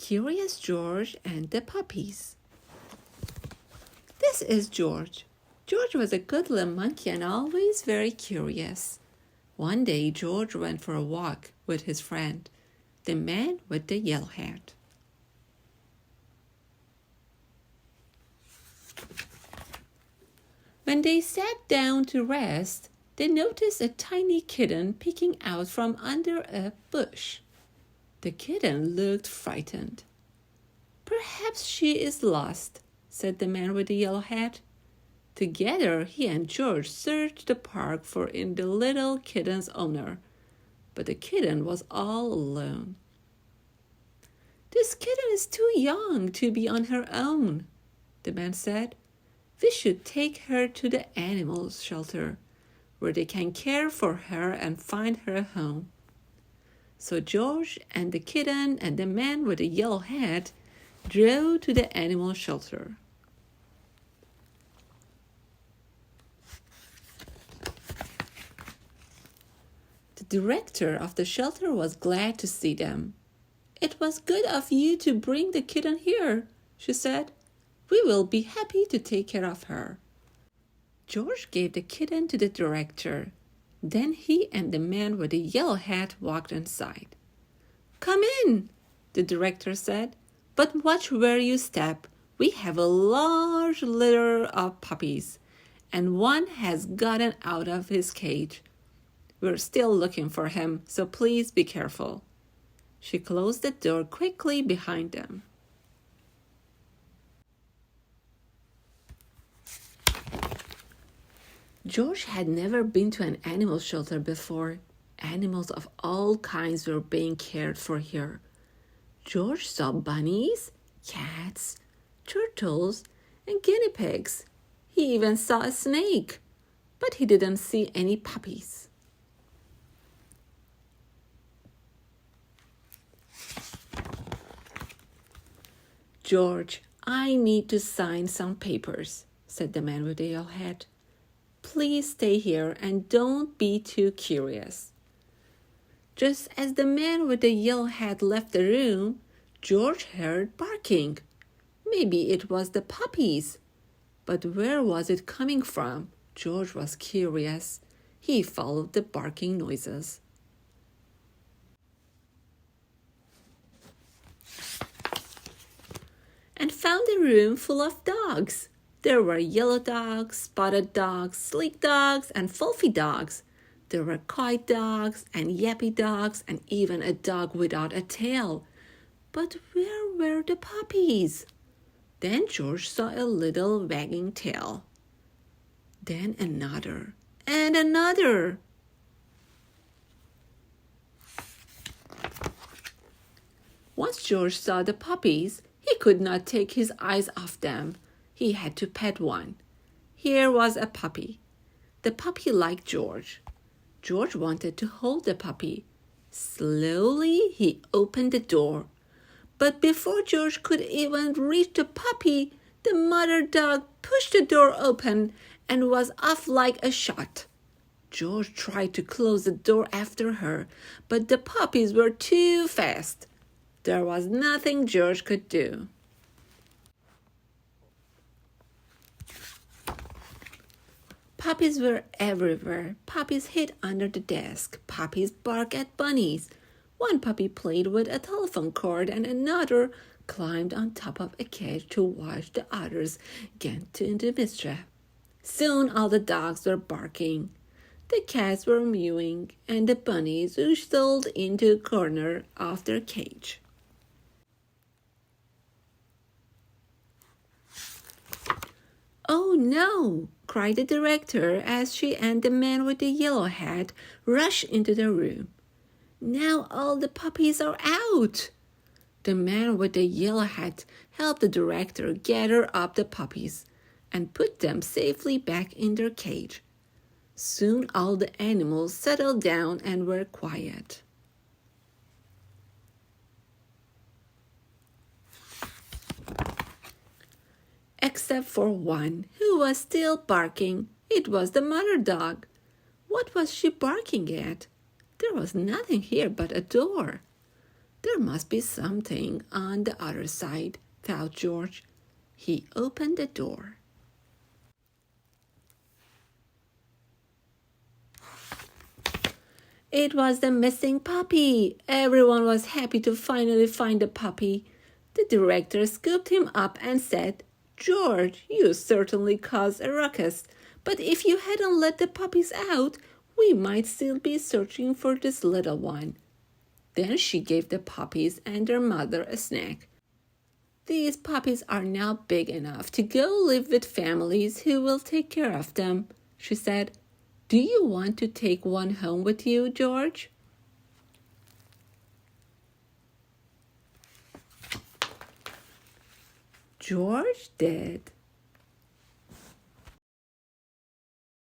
Curious George and the Puppies. This is George. George was a good little monkey and always very curious. One day, George went for a walk with his friend, the man with the yellow hat. When they sat down to rest, they noticed a tiny kitten peeking out from under a bush. The kitten looked frightened. "Perhaps she is lost," said the man with the yellow hat. Together, he and George searched the park for the little kitten's owner, but the kitten was all alone. "This kitten is too young to be on her own," the man said. "We should take her to the animal shelter, where they can care for her and find her a home." So George and the kitten and the man with the yellow hat drove to the animal shelter. The director of the shelter was glad to see them. "It was good of you to bring the kitten here," she said. "We will be happy to take care of her." George gave the kitten to the director. Then he and the man with the yellow hat walked inside. "Come in," the director said, "but watch where you step. We have a large litter of puppies, and one has gotten out of his cage. We're still looking for him, so please be careful." She closed the door quickly behind them. George had never been to an animal shelter before. Animals of all kinds were being cared for here. George saw bunnies, cats, turtles, and guinea pigs. He even saw a snake, but he didn't see any puppies. "George, I need to sign some papers," said the man with the yellow hat. "Please stay here and don't be too curious." Just as the man with the yellow hat left the room, George heard barking. Maybe it was the puppies. But where was it coming from? George was curious. He followed the barking noises. And found a room full of dogs. There were yellow dogs, spotted dogs, sleek dogs, and fluffy dogs. There were quiet dogs and yappy dogs and even a dog without a tail. But where were the puppies? Then George saw a little wagging tail. Then another and another. Once George saw the puppies, he could not take his eyes off them. He had to pet one. Here was a puppy. The puppy liked George. George wanted to hold the puppy. Slowly, he opened the door. But before George could even reach the puppy, the mother dog pushed the door open and was off like a shot. George tried to close the door after her, but the puppies were too fast. There was nothing George could do. Puppies were everywhere. Puppies hid under the desk. Puppies barked at bunnies. One puppy played with a telephone cord and another climbed on top of a cage to watch the others get into mischief. Soon all the dogs were barking. The cats were mewing and the bunnies hustled into a corner of their cage. "Oh no!" cried the director as she and the man with the yellow hat rushed into the room. "Now all the puppies are out!" The man with the yellow hat helped the director gather up the puppies and put them safely back in their cage. Soon all the animals settled down and were quiet. Except for one who was still barking. It was the mother dog. What was she barking at? There was nothing here but a door. The There must be something on the other side, thought George. He opened the door. It was the missing puppy. Everyone was happy to finally find the puppy. The director scooped him up and said, "George, you certainly caused a ruckus, but if you hadn't let the puppies out, we might still be searching for this little one." Then she gave the puppies and their mother a snack. "These puppies are now big enough to go live with families who will take care of them," she said. "Do you want to take one home with you, George?" George did.